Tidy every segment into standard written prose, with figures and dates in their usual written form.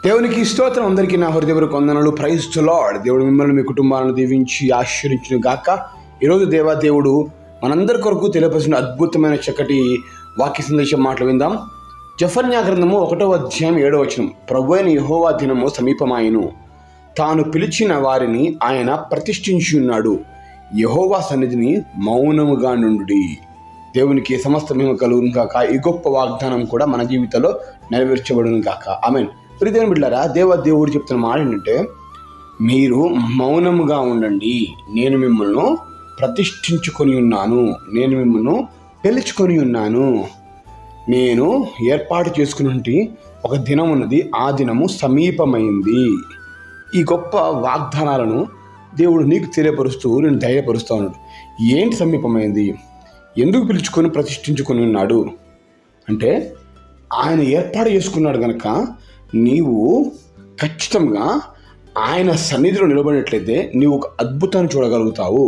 దేవునికి స్తోత్రం. అందరికీ నా హృదయపూర్వక వందనాలు. Praise the lord. దేవుడు మిమ్మల్ని మీ కుటుంబాలను దీవించి ఆశీర్వదించును గాక. ఈరోజు దేవుడు మనందరి కొరకు తెలియపరిచిన అద్భుతమైన చక్కటి వాక్య సందేశం మాటలు విందాం. జెఫన్యా గ్రంథము 1వ అధ్యాయం 7వ వచనం. ప్రభువైన యెహోవా దినము సమీపమాయెను, తాను పిలిచిన వారిని ఆయన ప్రతిష్ఠించి ఉన్నాడు. యెహోవా సన్నిధిని మౌనముగా నుండుడి. దేవునికి సమస్త మహిమ కలుగును గాక. ఈ గొప్ప వాగ్దానం కూడా మన జీవితంలో నెరవేర్చబడును గాక. ఆమేన్. ప్రియమైన బిడ్డలారా, దేవుడు చెప్తున్న మాట ఏంటంటే, మీరు మౌనముగా ఉండండి, నేను మిమ్మల్ని ప్రతిష్ఠించుకొని ఉన్నాను, నేను మిమ్మల్ని పిలుచుకొని ఉన్నాను, నేను ఏర్పాటు చేసుకున్నటువంటి ఒక దినం ఉన్నది, ఆ దినము సమీపమైంది. ఈ గొప్ప వాగ్దానాలను దేవుడు నీకు తెలియపరుస్తూ నేను ధైర్యపరుస్తూ ఉన్నాడు. ఏంటి సమీపమైంది? ఎందుకు పిలుచుకొని ప్రతిష్ఠించుకొని ఉన్నాడు అంటే, ఆయన ఏర్పాటు చేసుకున్నాడు కనుక నీవు ఖచ్చితంగా ఆయన సన్నిధిలో నిలబడినట్లయితే నీవు ఒక అద్భుతాన్ని చూడగలుగుతావు.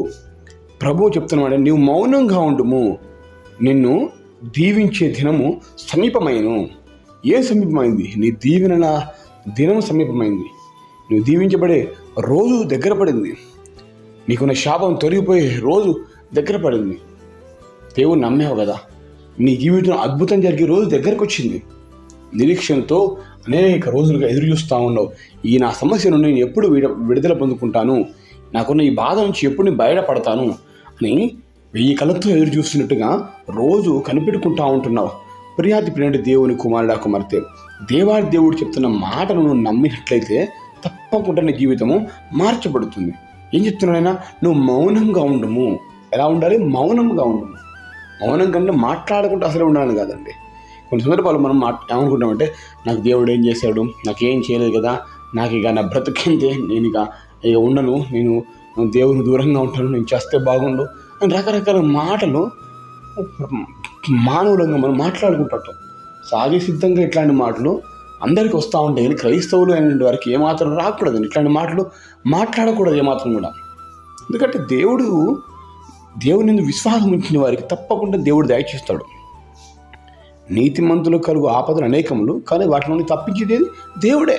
ప్రభువు చెప్తున్నవాడే, నీవు మౌనంగా ఉండుము, నిన్ను దీవించే దినము సమీపమైను. ఏం సమీపమైంది? నీ దీవెనల దినం సమీపమైంది. నువ్వు దీవించబడే రోజు దగ్గర పడింది. నీకున్న శాపం తొలగిపోయే రోజు దగ్గర పడింది. దేవుడు నమ్మావు కదా, నీ జీవితంలో అద్భుతం జరిగే రోజు దగ్గరకు వచ్చింది. నిరీక్షణతో అనేక రోజులుగా ఎదురు చూస్తూ ఉన్నావు. ఈ నా సమస్య నుండి నేను ఎప్పుడు విడుదల పొందుకుంటాను, నాకున్న ఈ బాధ నుంచి ఎప్పుడు నేను బయటపడతాను అని 1000 కళ్ళతో ఎదురు చూస్తున్నట్టుగా రోజు కనిపెట్టుకుంటూ ఉంటున్నావు. ప్రియాతి దేవుని కుమారుడా కుమార్తె, దేవుడు చెప్తున్న మాటను నువ్వు నమ్మినట్లయితే తప్పకుండా నీ జీవితము మార్చబడుతుంది. ఏం చెప్తున్నాడైనా? నువ్వు మౌనంగా ఉండము. ఎలా ఉండాలి? మౌనంగా ఉండము. మౌనం కంటే మాట్లాడకుండా అసలు ఉండాలని కాదండి. కొన్ని సందర్భాలు మనం ఏమనుకుంటామంటే, నాకు దేవుడు ఏం చేశాడు, నాకేం చేయలేదు కదా, నాకు ఇక నా బ్రతికిందే, నేను ఇక ఉండను, నేను దేవుని దూరంగా ఉంటాను, నేను చేస్తే బాగుండు అని రకరకాల మాటలు మానవులంగా మనం మాట్లాడుకుంటాం. సహజ సిద్ధంగా ఇట్లాంటి మాటలు అందరికీ వస్తూ ఉంటాయి, కానీ క్రైస్తవులు అనే వారికి ఏమాత్రం రాకూడదు. ఇట్లాంటి మాటలు మాట్లాడకూడదు ఏమాత్రం కూడా. ఎందుకంటే దేవుని విశ్వాసం ఉంచిన వారికి తప్పకుండా దేవుడు దయచేస్తాడు. నీతిమంతులు కలుగు ఆపదలు అనేకములు, కానీ వాటి నుండి తప్పించేది దేవుడే.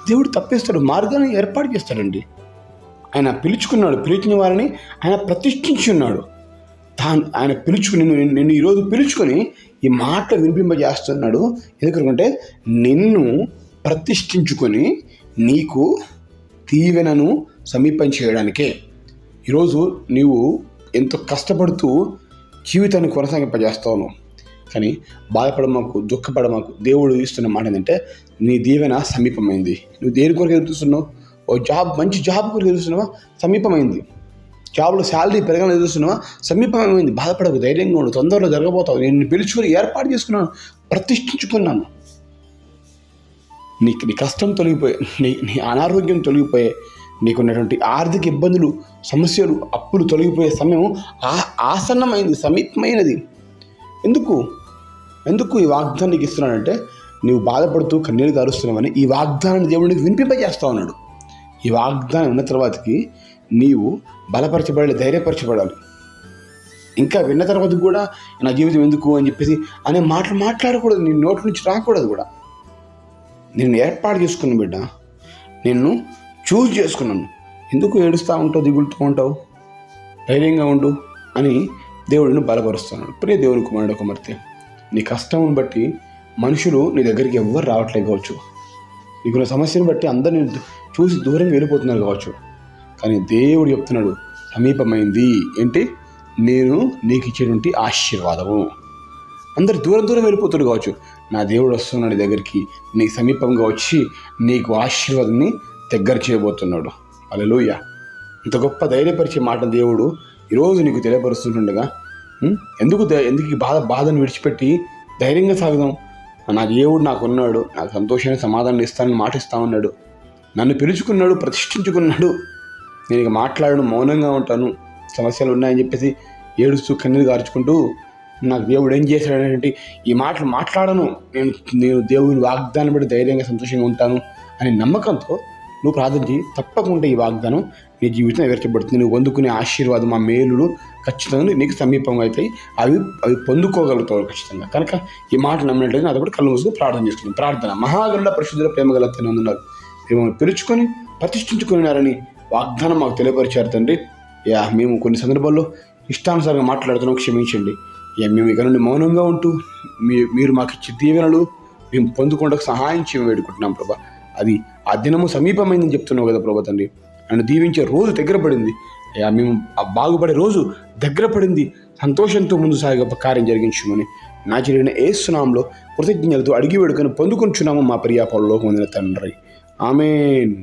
దేవుడు తప్పిస్తాడు, మార్గాన్ని ఏర్పాటు చేస్తాడండి. ఆయన పిలిచిన వారిని ఆయన ప్రతిష్ఠించి ఉన్నాడు. ఆయన నిన్ను ఈరోజు పిలుచుకొని ఈ మాట వినిపింపజేస్తున్నాడు. ఎందుకంటే నిన్ను ప్రతిష్ఠించుకొని నీకు దీవెనను సమీపం చేయడానికే. ఈరోజు నీవు ఎంతో కష్టపడుతూ జీవితాన్ని కొనసాగింపజేస్తావు, కానీ బాధపడమాకు, దుఃఖపడమాకు. దేవుడు ఇస్తున్న మాట ఏంటంటే, నీ దీవెన సమీపమైంది. నువ్వు దేని కొరకు ఎదురుస్తున్నావు? మంచి జాబ్ కొరకు ఎదురుస్తున్నావా? సమీపమైంది. జాబ్లో శాలరీ పెరగాలని ఎదురుస్తున్నావా? సమీపమైంది. బాధపడకు, ధైర్యంగా ఉండు, తొందరలో జరగబోతావు. నేను పిలుచుకొని ఏర్పాటు చేసుకున్నాను, ప్రతిష్ఠించుకున్నాను. నీ కష్టం తొలగిపోయే, నీ అనారోగ్యం తొలగిపోయే, నీకున్నటువంటి ఆర్థిక ఇబ్బందులు, సమస్యలు, అప్పులు తొలగిపోయే సమయం ఆసన్నమైంది, సమీపమైనది. ఎందుకు ఈ వాగ్దానం నీకు ఇస్తున్నాడంటే, నీవు బాధపడుతూ కన్నీరు గారుస్తున్నావని ఈ వాగ్దానాన్ని దేవుడు నీకు వినిపింపజేస్తా ఉన్నాడు. ఈ వాగ్దానం ఉన్న తర్వాతకి నీవు బలపరచబడాలి, ధైర్యపరచబడాలి. ఇంకా విన్న తర్వాత కూడా నా జీవితం ఎందుకు అని చెప్పేసి అనే మాటలు మాట్లాడకూడదు, నీ నోటి నుంచి రాకూడదు కూడా. నేను ఏర్పాటు చేసుకున్న బిడ్డ, నిన్ను చూజ్ చేసుకున్నాను. ఎందుకు ఏడుస్తూ ఉంటావు, దిగులుతూ ఉంటావు? ధైర్యంగా ఉండు అని దేవుడిని బలపరుస్తున్నాడు. ప్రియ దేవుని కుమారుడు కుమార్తె, నీ కష్టం బట్టి మనుషులు నీ దగ్గరికి ఎవ్వరు రావట్లేదు కావచ్చు, నీకున్న సమస్యను బట్టి అందరిని చూసి దూరంగా వెళ్ళిపోతున్నారు కావచ్చు, కానీ దేవుడు చెప్తున్నాడు, సమీపమైంది. ఏంటి? నేను నీకు ఇచ్చేటువంటి ఆశీర్వాదము. అందరు దూరం వెళ్ళిపోతారు కావచ్చు, నా దేవుడు వస్తున్నాడు నీ దగ్గరికి, నీ సమీపంగా వచ్చి నీకు ఆశీర్వాదాన్ని దగ్గర చేయబోతున్నాడు. హల్లెలూయా. ఇంత గొప్ప ధైర్యపరిచే మాట దేవుడు ఈరోజు నీకు తెలియపరుస్తుండగా, ఎందుకు ఈ బాధను విడిచిపెట్టి ధైర్యంగా సాగుదాం. నా దేవుడు నాకు ఉన్నాడు, నాకు సంతోషాన్ని సమాధానం ఇస్తానని మాటిస్తా ఉన్నాడు, నన్ను పిలుచుకున్నాడు, ప్రతిష్ఠించుకున్నాడు. నేను ఇక మాట్లాడను, మౌనంగా ఉంటాను, సమస్యలు ఉన్నాయని చెప్పేసి ఏడుస్తూ కన్నీరు గార్చుకుంటూ నాకు దేవుడు ఏం చేశాడనేటువంటి ఈ మాటలు మాట్లాడను. నేను దేవుని వాగ్దానం బట్టి ధైర్యంగా సంతోషంగా ఉంటాను అనే నమ్మకంతో నువ్వు ప్రార్థన చేయి, తప్పకుండా ఈ వాగ్దానం నీ జీవితం నెరవేర్చబడుతుంది. నువ్వు పొందుకునే ఆశీర్వాదం, ఆ మేలులు ఖచ్చితంగా నీకు సమీపంగా అవుతాయి. అవి పొందుకోగలుగుతావు ఖచ్చితంగా. కనుక ఈ మాట నమ్మినట్లయితే నాతో కూడా కళ్ళు మూసుకొని ప్రార్థన చేసుకున్నాం. ప్రార్థన. మహాగరుడ పరిశుద్ధుల ప్రేమగల తండ్రి ఉన్నారు, మిమ్మల్ని పిలుచుకొని ప్రతిష్ఠించుకున్నారని వాగ్దానం మాకు తెలియపరిచారు తండ్రి. మేము కొన్ని సందర్భాల్లో ఇష్టానుసారంగా మాట్లాడుతున్నాం, క్షమించండి. మేము ఇక నుండి మౌనంగా ఉంటూ మీరు మాకు ఇచ్చే దీవెనలు మేము పొందుకోవడానికి సహాయం చేయమని వేడుకుంటున్నాం ప్రభా. అది ఆ దినము సమీపమైందని చెప్తున్నావు కదా ప్రభా తండ్రి. నన్ను దీవించే రోజు దగ్గర పడింది. మేము ఆ బాగుపడే రోజు దగ్గర పడింది. సంతోషంతో ముందు సాగే కార్యం జరిగించుమని నా జరిగిన యేసు నామములో కృతజ్ఞతలతో అడిగి వేడుకొని పొందుకుంటున్నాము మా ప్రియ పరలోకమందున తండ్రి. ఆమేన్.